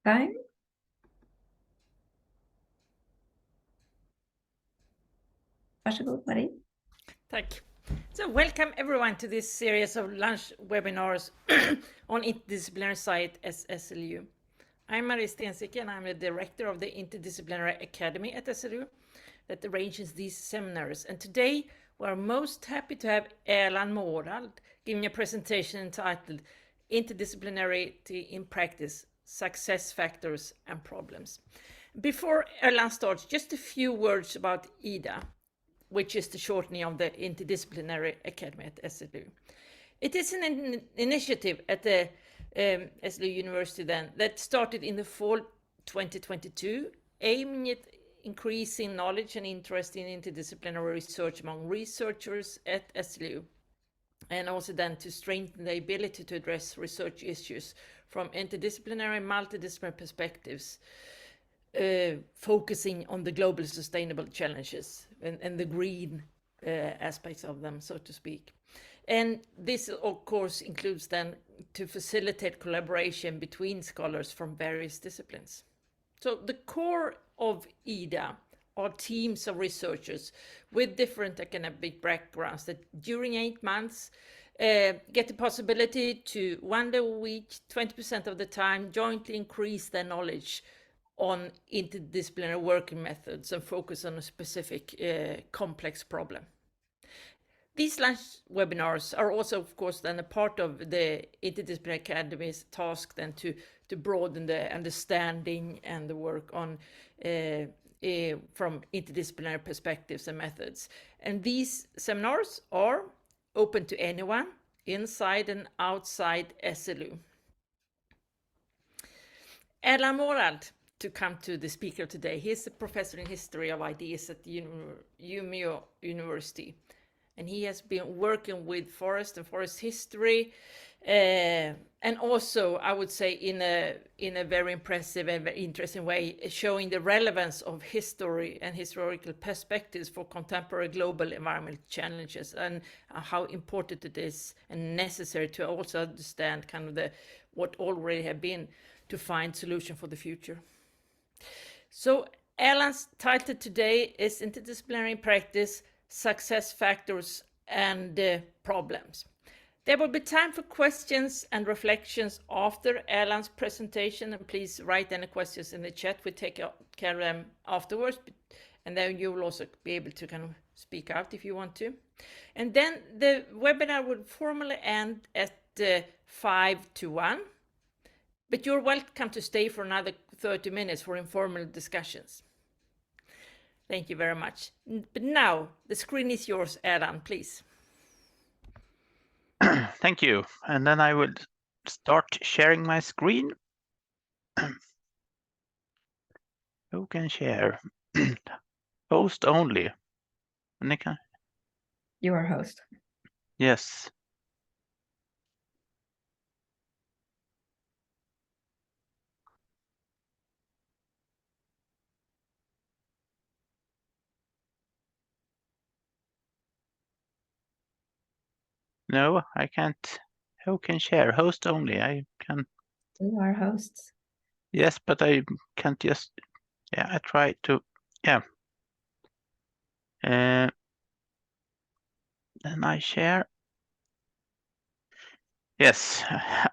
Time. Varsågod, Marie. Tack. So welcome everyone to this series of lunch webinars on interdisciplinary science at SLU. I'm Marie Stensike and I'm the director of the Interdisciplinary Academy at SLU that arranges these seminars. And today we're most happy to have Erland Mårald giving a presentation entitled Interdisciplinarity in Practice, Success Factors and Problems. Before Erland starts, just a few words about IDA, which is the shortening of the Interdisciplinary Academy at SLU. It is an initiative at the Umeå University that started in the fall 2022, aiming at increasing knowledge and interest in interdisciplinary research among researchers at SLU, and also then to strengthen the ability to address research issues from interdisciplinary and multidisciplinary perspectives, focusing on the global sustainable challenges and the green aspects of them, so to speak. And this, of course, includes then to facilitate collaboration between scholars from various disciplines. So the core of IDA are teams of researchers with different academic backgrounds that during 8 months get the possibility to 1 day a week, 20% of the time, jointly increase their knowledge on interdisciplinary working methods and focus on a specific complex problem. These lunch webinars are also, of course, then a part of the Interdisciplinary Academy's task then to broaden the understanding and the work on from interdisciplinary perspectives and methods. And these seminars are open to anyone inside and outside SLU. Erland Mårald, to come to the speaker today. He's a professor in history of ideas at the Umeå University. And he has been working with forest and forest history, and also, I would say, in a very impressive and very interesting way, showing the relevance of history and historical perspectives for contemporary global environmental challenges, and how important it is and necessary to also understand kind of what already have been to find solution for the future. So Erland's title today is Interdisciplinary Practice, Success Factors and Problems. There will be time for questions and reflections after Erland's presentation, and please write any questions in the chat. We take care of them afterwards, and then you will also be able to kind of speak out if you want to. And then the webinar will formally end at 5 to 1, but you're welcome to stay for another 30 minutes for informal discussions. Thank you very much. But now the screen is yours, Erland, please. Thank you. And then I will start sharing my screen. Who can share? Host only. Nika? You are host. Yes. No, I can't. Who can share? Host only. I can. You are hosts. Yes, but I can't just. Yeah, I try to. Yeah. Then I share. Yes,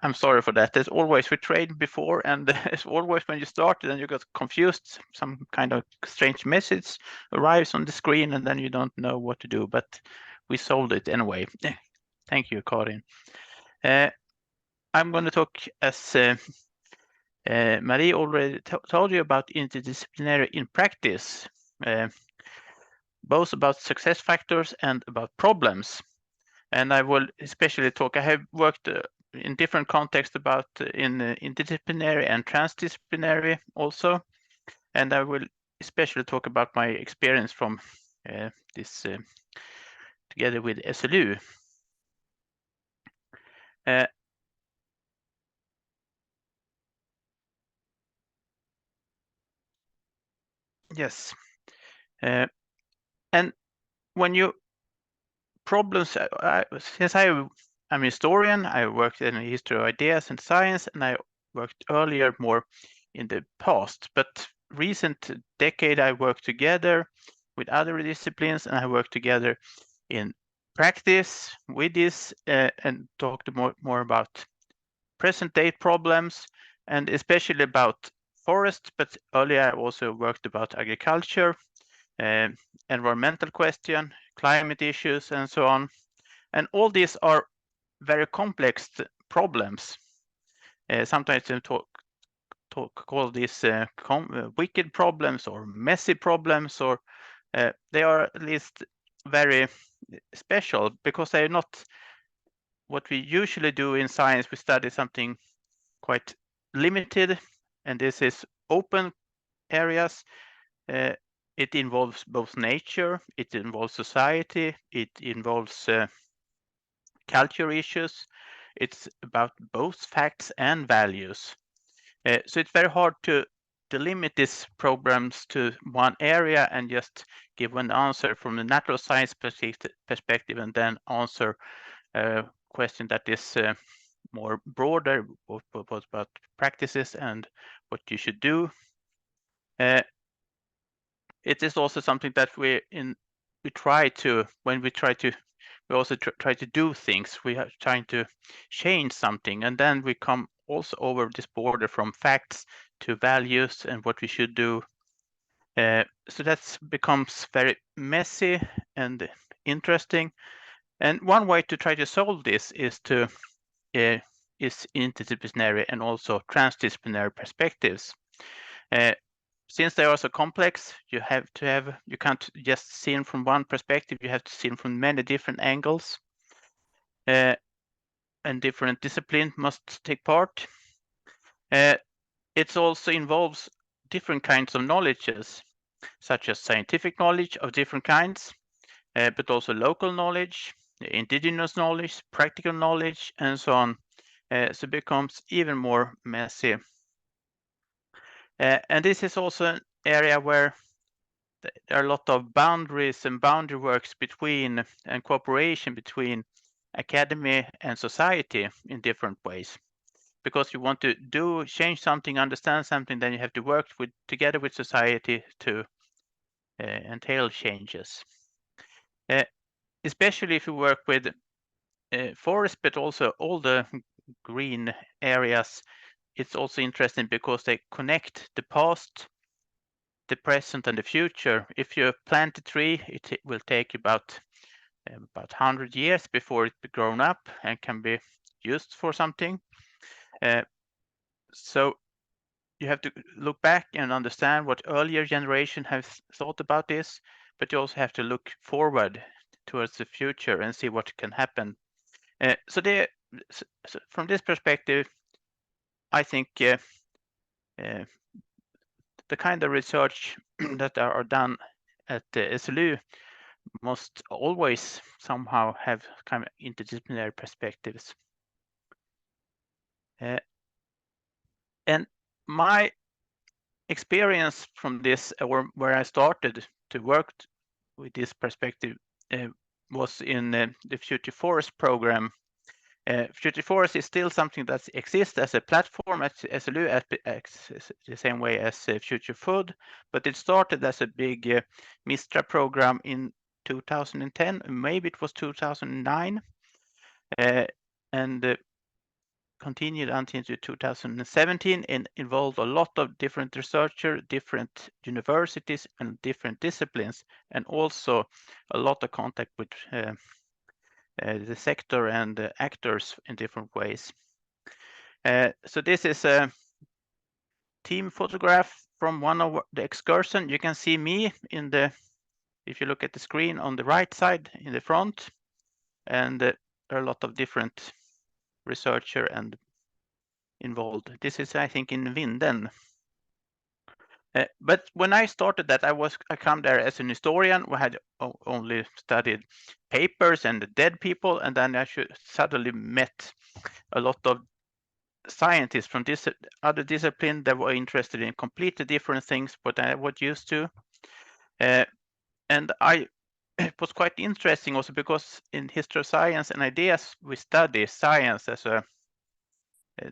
I'm sorry for that. As always, we tried before, and as always, when you start, then you got confused. Some kind of strange message arrives on the screen, and then you don't know what to do. But we solved it anyway. Thank you, Karin. I'm going to talk, as Marie already told you, about interdisciplinary in practice, both about success factors and about problems. And I will especially talk, I have worked in different contexts about in interdisciplinary and transdisciplinary also. And I will especially talk about my experience from this together with SLU. Yes. And when you problems, since I'm a historian, I worked in the history of ideas and science, and I worked earlier more in the past, but recent decade I worked together with other disciplines, and I worked together in practice with this and talked more about present day problems, and especially about forest, but earlier I also worked about agriculture, environmental question, climate issues, and so on. And all these are very complex problems. Sometimes they call these wicked problems or messy problems, or they are at least very special because they are not what we usually do in science. We study something quite limited, and this is open areas. It involves both nature, it involves society, it involves culture issues. It's about both facts and values. So it's very hard to limit these programs to one area and just give one answer from the natural science perspective and then answer a question that is more broader, both about practices and what you should do. It is also something that we try to do things. We are trying to change something, and then we come also over this border from facts to values and what we should do. So that becomes very messy and interesting. And one way to try to solve this is interdisciplinary and also transdisciplinary perspectives. Since they are so complex, you can't just see them from one perspective. You have to see them from many different angles, and different disciplines must take part. It also involves different kinds of knowledges, such as scientific knowledge of different kinds, but also local knowledge, indigenous knowledge, practical knowledge, and so on. So it becomes even more messy. And this is also an area where there are a lot of boundaries and boundary works between and cooperation between academy and society in different ways. Because you want to change something, understand something, then you have to work together with society to entail changes. Especially if you work with forests, but also all the green areas, it's also interesting because they connect the past, the present, and the future. If you plant a tree, it will take about 100 years before it's grown up and can be used for something. So you have to look back and understand what earlier generation have thought about this, but you also have to look forward towards the future and see what can happen. So from this perspective, I think the kind of research that are done at the SLU must always somehow have kind of interdisciplinary perspectives. And my experience from this, or where I started to work with this perspective, was in the Future Forest program. Future Forest is still something that exists as a platform at SLU the same way as Future Food, but it started as a big MISTRA program in 2010, maybe it was 2009, and continued until 2017 and involved a lot of different researchers, different universities, and different disciplines, and also a lot of contact with the sector and actors in different ways. So this is a team photograph from one of the excursion. You can see me if you look at the screen on the right side in the front, and there are a lot of different researcher and involved. This is, I think, in Vinden. But when I started that, I come there as an historian. We had only studied papers and dead people, and then I suddenly met a lot of scientists from this other discipline that were interested in completely different things what I was used to. And it was quite interesting also because in history of science and ideas, we study science as a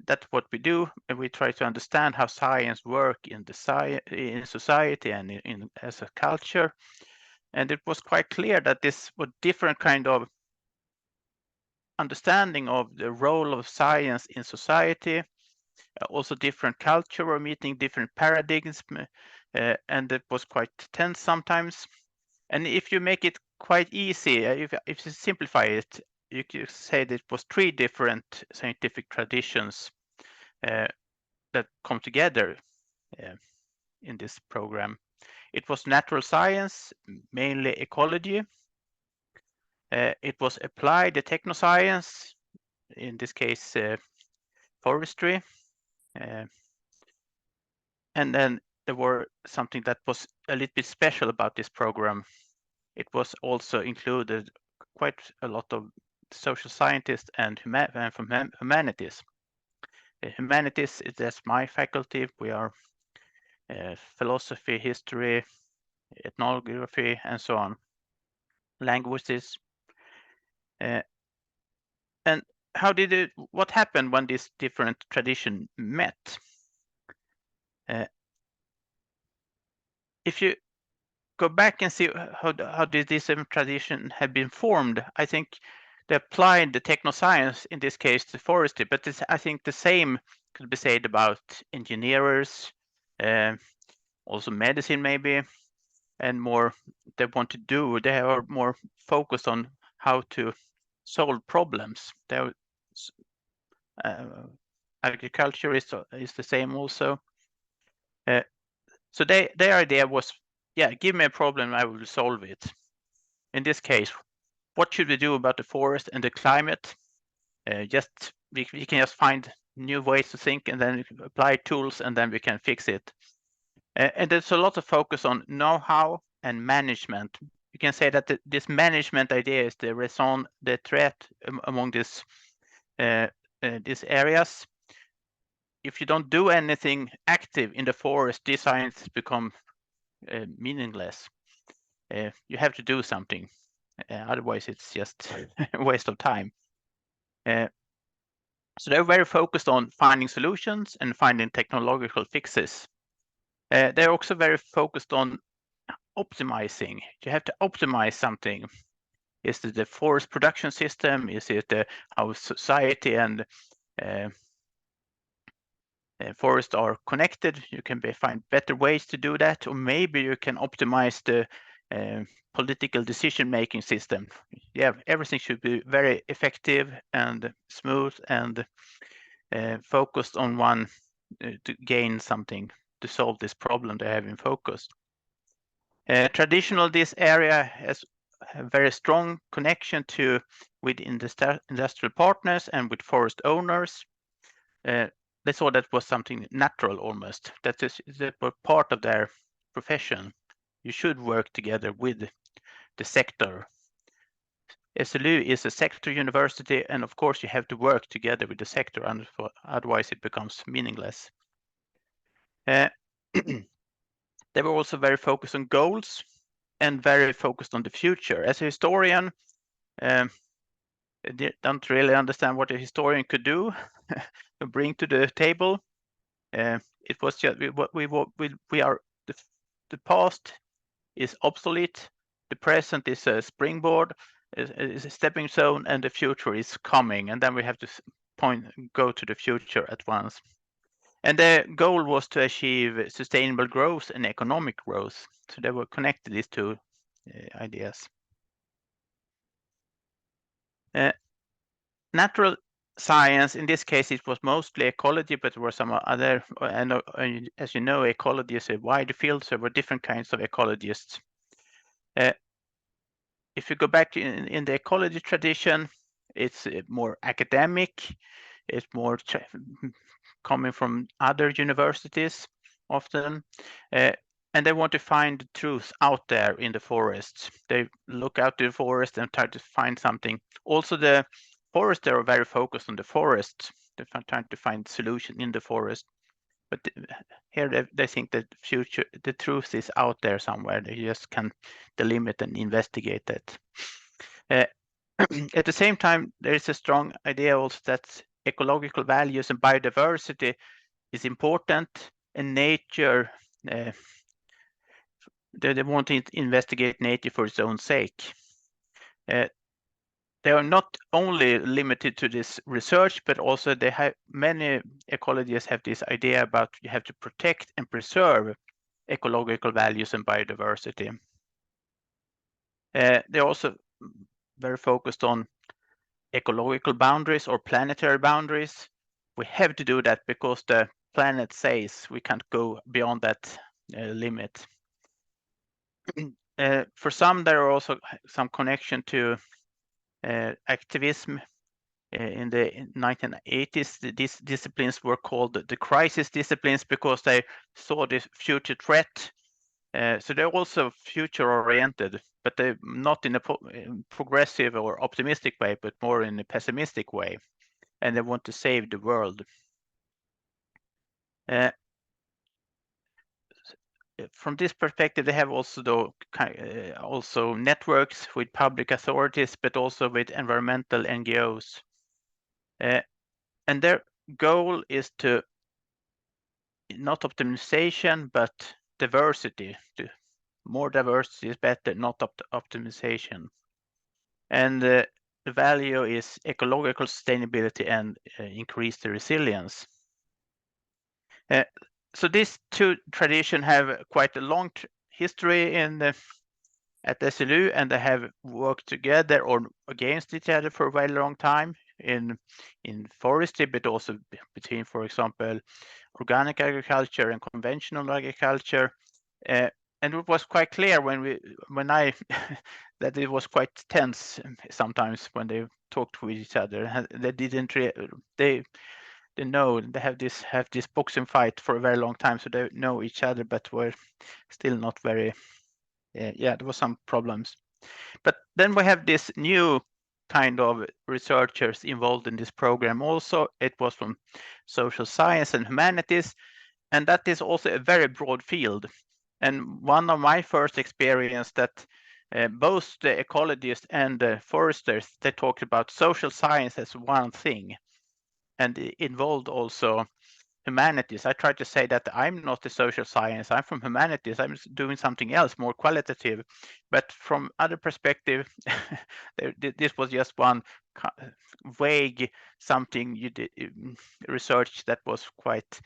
That's what we do, and we try to understand how science work in society and as a culture. And it was quite clear that this was different kind of understanding of the role of science in society, also different culture were meeting different paradigms, and it was quite tense sometimes. And if you make it quite easy, if you simplify it, you could say that it was 3 different scientific traditions that come together in this program. It was natural science, mainly ecology. It was applied technoscience, in this case forestry. And then there were something that was a little bit special about this program. It was also included quite a lot of social scientists and from humanities. Humanities, that's my faculty. We are philosophy, history, ethnography, and so on, languages. And what happened when these different traditions met? If you go back and see how did this tradition have been formed, I think they applied the technoscience, in this case to forestry, but I think the same could be said about engineers, also medicine maybe, and more they want to do. They are more focused on how to solve problems. Agriculture is the same also. So their idea was, yeah, give me a problem, I will solve it. In this case, what should we do about the forest and the climate? We can just find new ways to think and then apply tools and then we can fix it. And there's a lot of focus on know-how and management. You can say that this management idea is the raison d'être among these areas. If you don't do anything active in the forest, these sciences become meaningless. You have to do something, otherwise it's just a waste of time. So they're very focused on finding solutions and finding technological fixes. They're also very focused on optimizing. You have to optimize something. Is it the forest production system? Is it how society and forests are connected? You can find better ways to do that, or maybe you can optimize the political decision-making system. Yeah, everything should be very effective and smooth and focused on one to gain something, to solve this problem they have in focus. Traditional, this area has a very strong connection with industrial partners and with forest owners. They saw that was something natural almost. That were part of their profession. You should work together with the sector. SLU is a sector university, and of course you have to work together with the sector, otherwise it becomes meaningless. They were also very focused on goals and very focused on the future. As a historian, I don't really understand what a historian could do to bring to the table. It was just we are the past is obsolete, the present is a springboard, is a stepping stone, and the future is coming, and then we have to go to the future at once. And the goal was to achieve sustainable growth and economic growth. So they were connected, these two ideas. Natural science, in this case, it was mostly ecology, but there were some other, and as you know, ecology is a wide field, so there were different kinds of ecologists. If you go back in the ecology tradition, it's more academic, it's more coming from other universities often, and they want to find the truth out there in the forests. They look out to the forest and try to find something. Also, the foresters are very focused on the forest. They're trying to find solution in the forest. But here they think that the truth is out there somewhere. They just can delimit and investigate it. At the same time, there is a strong idea also that ecological values and biodiversity is important, and nature, they want to investigate nature for its own sake. They are not only limited to this research, but also they have many ecologists have this idea about you have to protect and preserve ecological values and biodiversity. They're also very focused on ecological boundaries or planetary boundaries. We have to do that because the planet says we can't go beyond that limit. For some, there are also some connection to activism. In the 1980s, these disciplines were called the crisis disciplines because they saw this future threat. So they're also future-oriented, but they're not in a progressive or optimistic way, but more in a pessimistic way. And they want to save the world. From this perspective, they have also also networks with public authorities, but also with environmental NGOs. And their goal is to not optimization, but diversity. More diversity is better, not optimization. And the value is ecological sustainability and increased resilience. So these two traditions have quite a long history at SLU, and they have worked together or against each other for a very long time in forestry, but also between, for example, organic agriculture and conventional agriculture. And it was quite clear when I that it was quite tense sometimes when they talked with each other. They didn't they know they have this boxing fight for a very long time, so they know each other, but were still not very. Yeah, there was some problems. But then we have this new kind of researchers involved in this program. Also, it was from social science and humanities, and that is also a very broad field. And one of my first experience that both the ecologists and the foresters, they talked about social science as one thing, and it involved also humanities. I try to say that I'm not a social science, I'm from humanities, I'm doing something else more qualitative. But from other perspective, this was just one vague something you did research that was quite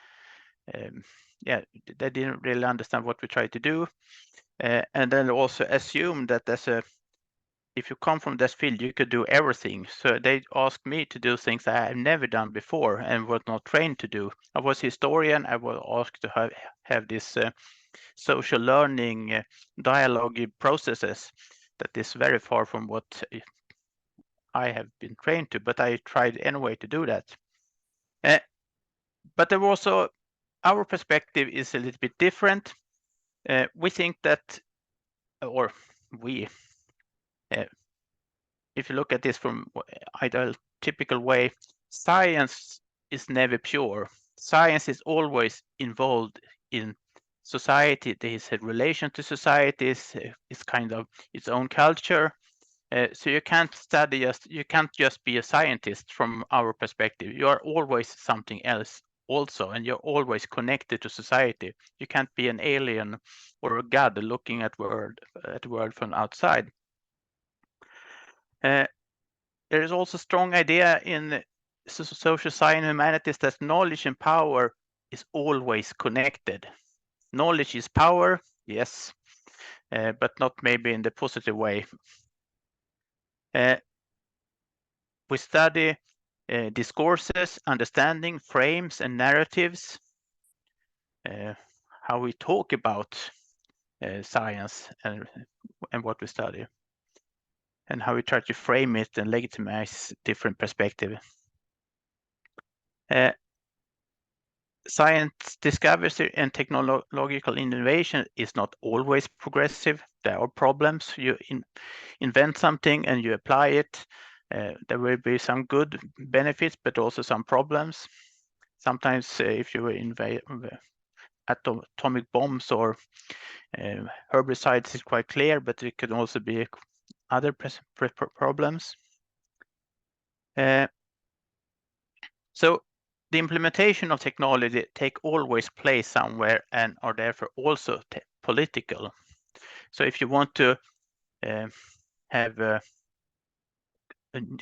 yeah, they didn't really understand what we tried to do, and then also assumed that if you come from this field, you could do everything. So they asked me to do things I have never done before and was not trained to do. I was a historian. I was asked to have this social learning dialogue processes that is very far from what I have been trained to, but I tried anyway to do that. But there was also, our perspective is a little bit different. We think that, or we, if you look at this from a typical way, science is never pure. Science is always involved in society. There is a relation to societies. It's kind of its own culture. So you can't you can't just be a scientist from our perspective. You are always something else also, and you're always connected to society. You can't be an alien or a god looking at the world from outside. There is also a strong idea in social science and humanities that knowledge and power is always connected. Knowledge is power, yes, but not maybe in the positive way. We study discourses, understanding, frames, and narratives, how we talk about science and what we study, and how we try to frame it and legitimize different perspectives. Science discovery and technological innovation is not always progressive. There are problems. You invent something and you apply it. There will be some good benefits, but also some problems. Sometimes if you invent atomic bombs or herbicides, it's quite clear, but it could also be other problems. So the implementation of technology take always place somewhere and are therefore also political. So if you want to have a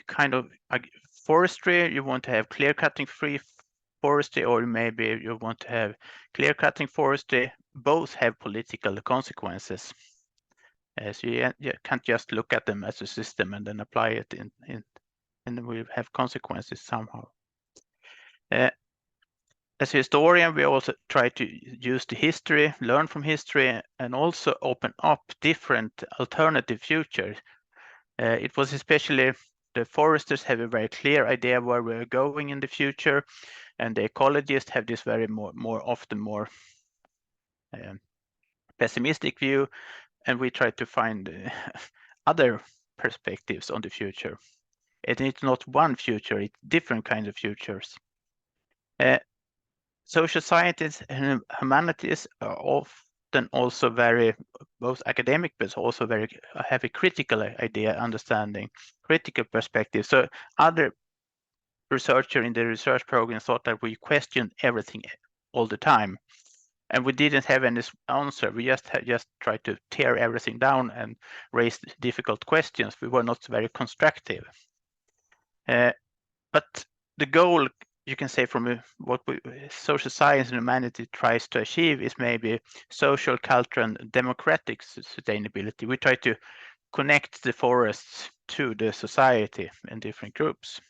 kind of forestry, you want to have clear-cutting free forestry, or maybe you want to have clear-cutting forestry, both have political consequences. So you can't just look at them as a system and then apply it and we have consequences somehow. As a historian, we also try to use the history, learn from history, and also open up different alternative futures. It was especially the foresters have a very clear idea where we're going in the future, and the ecologists have this very more often more pessimistic view, and we try to find other perspectives on the future. And it's not one future, it's different kinds of futures. Social sciences and humanities are often also very, both academic, but also very have a critical idea, understanding, critical perspective. So other researchers in the research program thought that we questioned everything all the time, and we didn't have any answer. We just tried to tear everything down and raise difficult questions. We were not very constructive. But the goal, you can say, from what social science and humanity tries to achieve is maybe social, cultural, and democratic sustainability. We try to connect the forests to the society and different groups.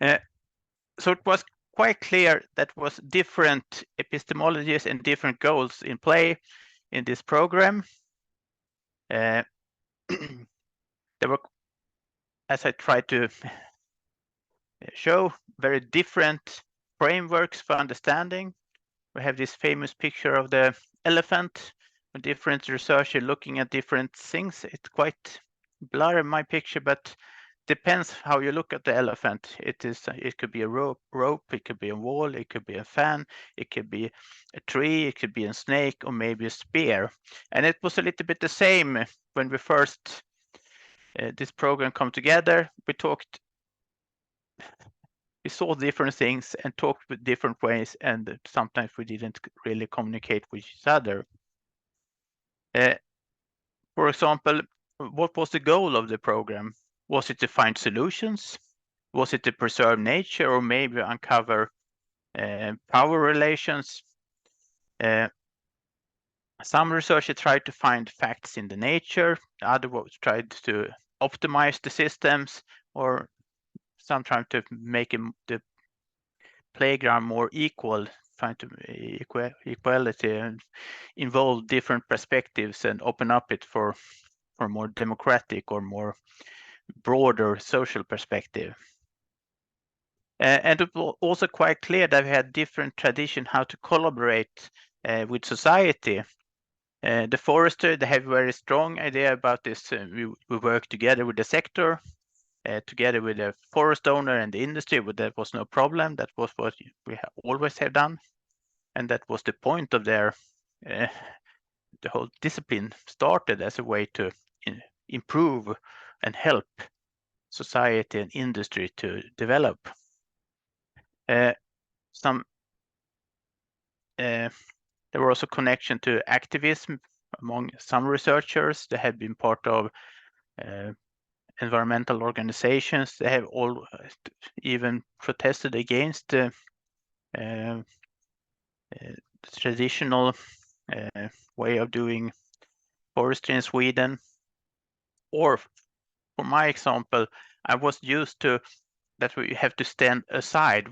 So it was quite clear that was different epistemologies and different goals in play in this program. There were, as I tried to show, very different frameworks for understanding. We have this famous picture of the elephant with different researchers looking at different things. It's quite blurry, my picture, but depends how you look at the elephant. It could be a rope, it could be a wall, it could be a fan, it could be a tree, it could be a snake, or maybe a spear. And it was a little bit the same when we first this program come together. We saw different things and talked with different ways, and sometimes we didn't really communicate with each other. For example, what was the goal of the program? Was it to find solutions? Was it to preserve nature, or maybe uncover power relations? Some researchers tried to find facts in the nature, others tried to optimize the systems, or sometimes to make the playground more equal, trying to equality and involve different perspectives and open up it for more democratic or more broader social perspective. And it was also quite clear that we had different tradition how to collaborate with society. The forester, they have a very strong idea about this. We work together with the sector, together with the forest owner and the industry, but that was no problem. That was what we always have done. And that was the point of their, the whole discipline started as a way to improve and help society and industry to develop. There were also connection to activism among some researchers. They have been part of environmental organizations. They have all even protested against the traditional way of doing forestry in Sweden. Or for my example, I was used to that we have to stand aside.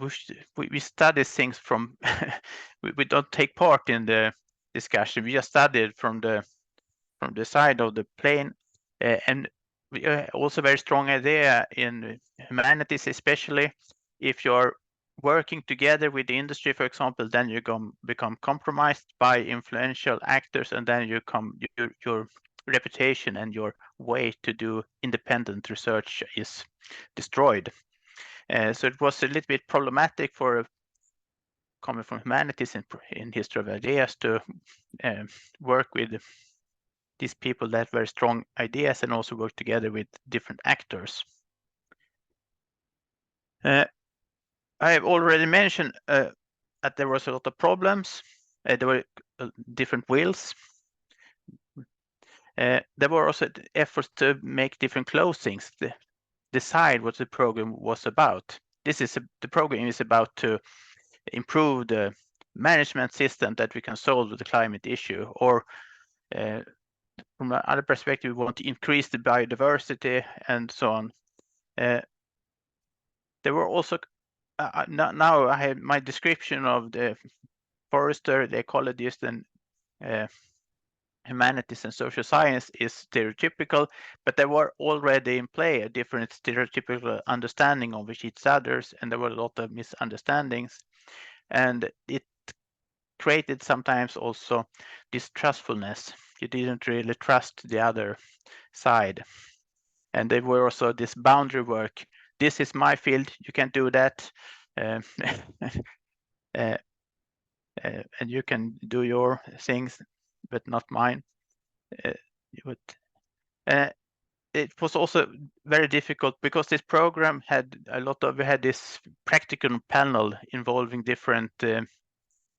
We study things from, we don't take part in the discussion. We just studied from the side of the plane, and we also very strong idea in humanities, especially if you're working together with the industry, for example, then you become compromised by influential actors, and then your reputation and your way to do independent research is destroyed. So it was a little bit problematic for coming from humanities in history of ideas to work with these people that have very strong ideas and also work together with different actors. I have already mentioned that there was a lot of problems. There were different wills. There were also efforts to make different closings, to decide what the program was about. The program is about to improve the management system that we can solve the climate issue, or from another perspective, we want to increase the biodiversity and so on. There were also now I have my description of the forester, the ecologist, and humanities and social science is stereotypical, but there were already in play a different stereotypical understanding of each others, and there were a lot of misunderstandings, and it created sometimes also distrustfulness. You didn't really trust the other side, and there were also this boundary work. This is my field, you can't do that. And you can do your things, but not mine. It was also very difficult because this program had we had this practical panel involving different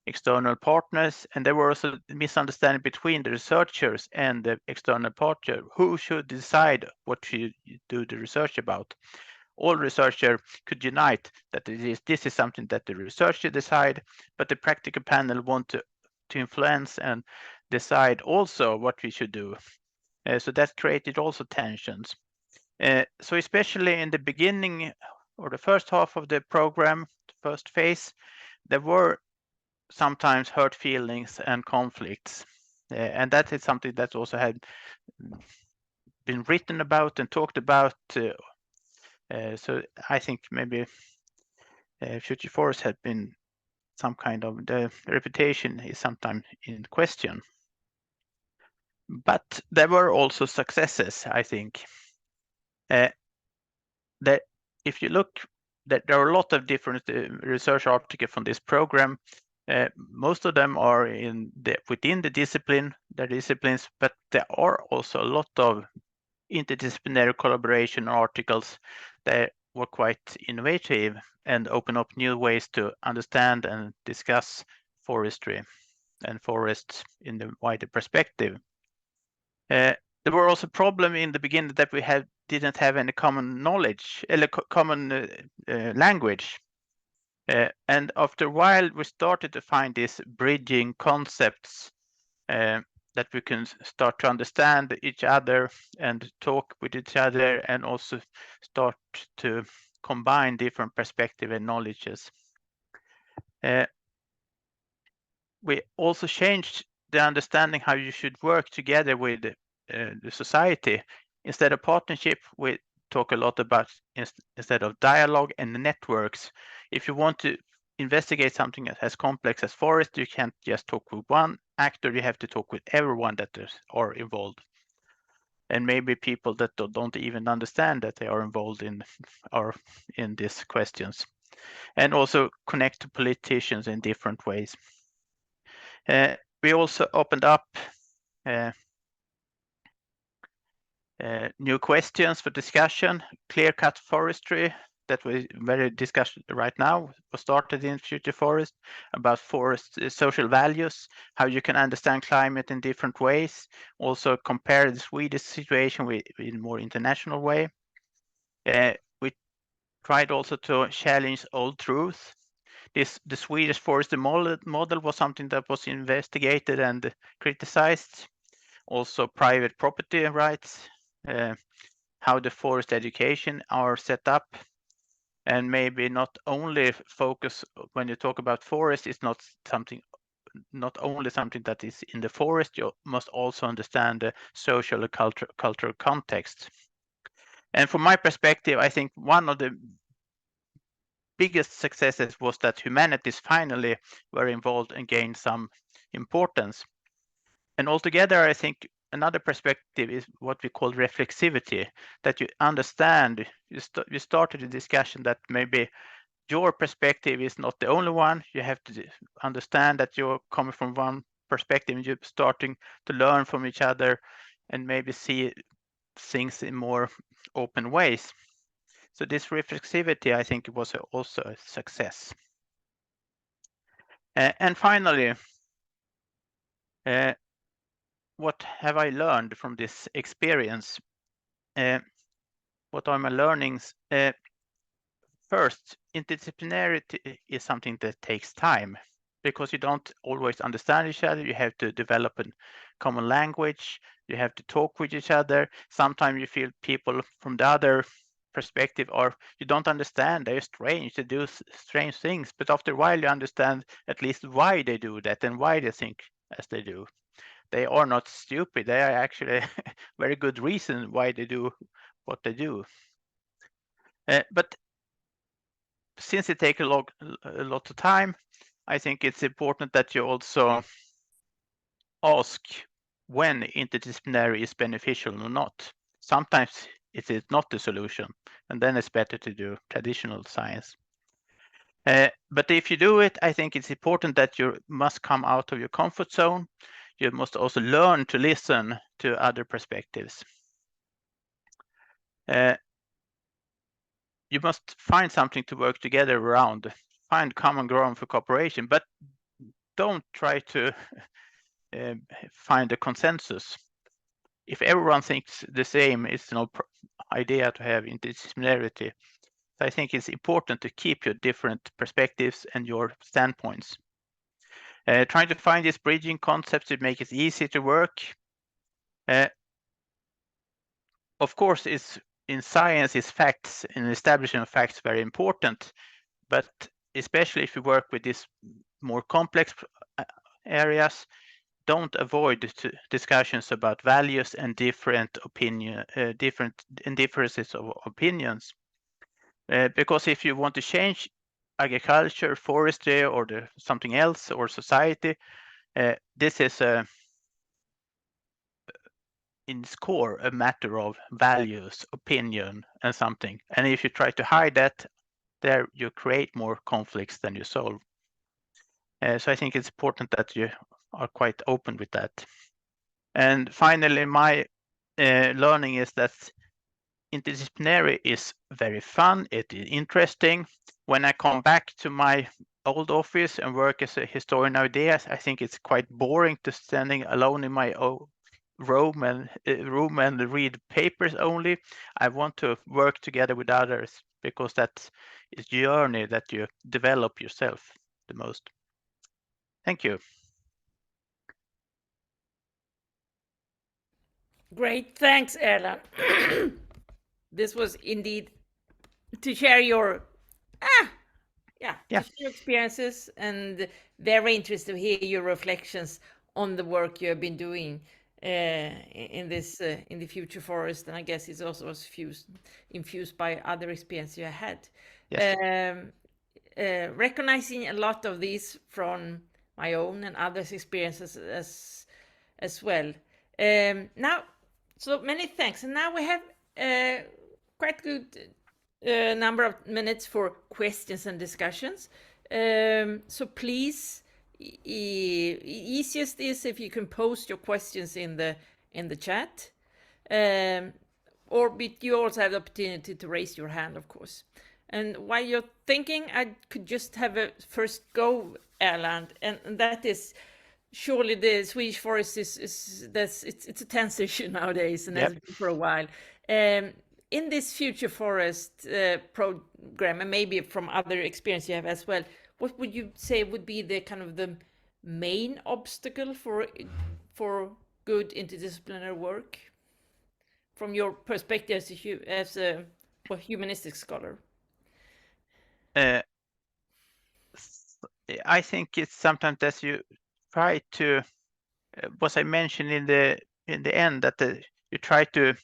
external partners, and there were also misunderstanding between the researchers and the external partner. Who should decide what to do the research about? All researchers could unite that this is something that the researcher decide, but the practical panel want to influence and decide also what we should do. So that created also tensions. So especially in the beginning or the first half of the program, the first phase, there were sometimes hurt feelings and conflicts. And that is something that also had been written about and talked about. So I think maybe Future Forest had been some kind of, the reputation is sometimes in question. But there were also successes, I think. That if you look, that there are a lot of different research articles from this program. Most of them are within the disciplines, but there are also a lot of interdisciplinary collaboration articles that were quite innovative and open up new ways to understand and discuss forestry and forests in the wider perspective. There were also problems in the beginning that we didn't have any common knowledge, common language. And after a while, we started to find these bridging concepts that we can start to understand each other and talk with each other, and also start to combine different perspectives and knowledges. We also changed the understanding how you should work together with the society. Instead of partnership, we talk a lot about instead of dialogue and networks. If you want to investigate something as complex as forest, you can't just talk with one actor, you have to talk with everyone that are involved. And maybe people that don't even understand that they are involved in these questions. And also connect to politicians in different ways. We also opened up new questions for discussion. Clear-cut forestry that we very discussed right now was started in Future Forest, about forest social values, how you can understand climate in different ways, also compare the Swedish situation in more international way. We tried also to challenge old truth. The Swedish forestry model was something that was investigated and criticized. Also private property rights, how the forest education are set up, and maybe not only focus when you talk about forest, it's not only something that is in the forest, you must also understand the social and cultural context. And from my perspective, I think one of the biggest successes was that humanities finally were involved and gained some importance. And altogether, I think another perspective is what we call reflexivity, that you understand, you started a discussion that maybe your perspective is not the only one. You have to understand that you're coming from one perspective and you're starting to learn from each other and maybe see things in more open ways. So this reflexivity, I think, was also a success. And finally, what have I learned from this experience? What are my learnings? First, interdisciplinarity is something that takes time because you don't always understand each other. You have to develop a common language. You have to talk with each other. Sometimes you feel people from the other perspective or you don't understand. They're strange. They do strange things. But after a while, you understand at least why they do that and why they think as they do. They are not stupid. They are actually very good reason why they do what they do. But since it takes a lot of time, I think it's important that you also ask when interdisciplinary is beneficial or not. Sometimes it is not the solution, and then it's better to do traditional science. But if you do it, I think it's important that you must come out of your comfort zone. You must also learn to listen to other perspectives. You must find something to work together around, find common ground for cooperation, but don't try to find a consensus. If everyone thinks the same, it's no idea to have interdisciplinarity. So I think it's important to keep your different perspectives and your standpoints. Trying to find these bridging concepts to make it easy to work. Of course, in science is facts and establishing of facts very important, but especially if you work with these more complex areas, don't avoid discussions about values and different differences of opinions. Because if you want to change agriculture, forestry, or something else, or society, this is in its core a matter of values, opinion, and something. And if you try to hide that, there you create more conflicts than you solve. So I think it's important that you are quite open with that. And finally, my learning is that interdisciplinary is very fun. It is interesting. When I come back to my old office and work as a historian of ideas, I think it's quite boring to standing alone in my own room and read papers only. I want to work together with others because that's a journey that you develop yourself the most. Thank you. Great, thanks, Erland. This was indeed to share your experiences, and very interested to hear your reflections on the work you have been doing in the future forest, and I guess it's also infused by other experience you had. Yes. Recognizing a lot of these from my own and others' experiences as well. Now, so many thanks, and now we have quite good number of minutes for questions and discussions. So please, easiest is if you can post your questions in the chat, but you also have the opportunity to raise your hand, of course. And while you're thinking, I could just have a first go, Erland, and that is surely the Swedish forest it's a tense issue nowadays, and has been for a while. In this future forest program, and maybe from other experience you have as well, what would you say would be the kind of the main obstacle for good interdisciplinary work from your perspective as a humanistic scholar? I think it's sometimes that you try to, what I mentioned in the end, that you try to,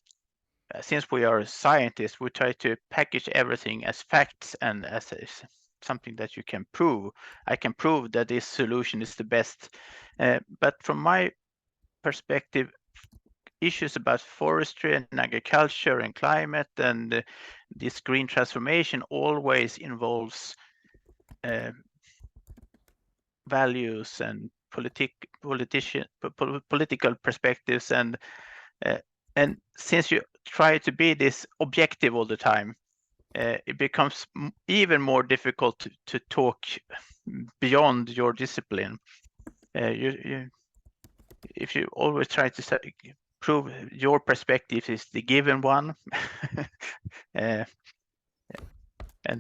since we are scientists, we try to package everything as facts and as something that you can prove. I can prove that this solution is the best, but from my perspective, issues about forestry and agriculture and climate and this green transformation always involves values and political perspectives, and since you try to be this objective all the time, it becomes even more difficult to talk beyond your discipline. If you always try to prove your perspective is the given one, and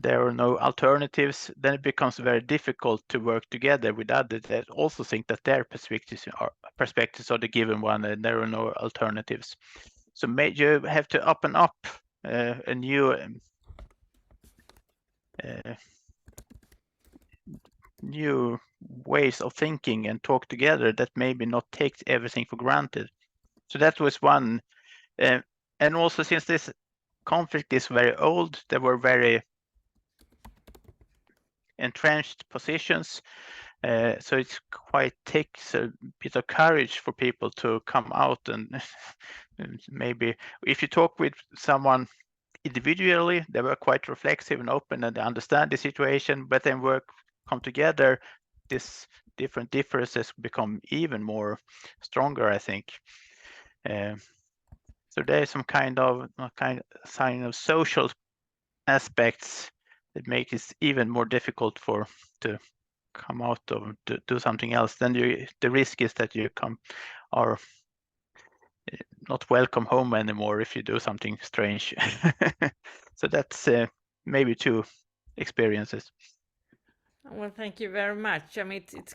there are no alternatives, then it becomes very difficult to work together with others that also think that their perspectives are the given one and there are no alternatives. So you have to open up a new ways of thinking and talk together that maybe not take everything for granted. So that was one. And also, since this conflict is very old, there were very entrenched positions. So it quite takes a bit of courage for people to come out and maybe if you talk with someone individually, they were quite reflexive and open and they understand the situation, but then come together, this different differences become even more stronger, I think. So there is some kind of sign of social aspects that make it even more difficult to come out of to do something else. Then the risk is that you are not welcome home anymore if you do something strange. So that's maybe two experiences. Well, thank you very much. I mean, it's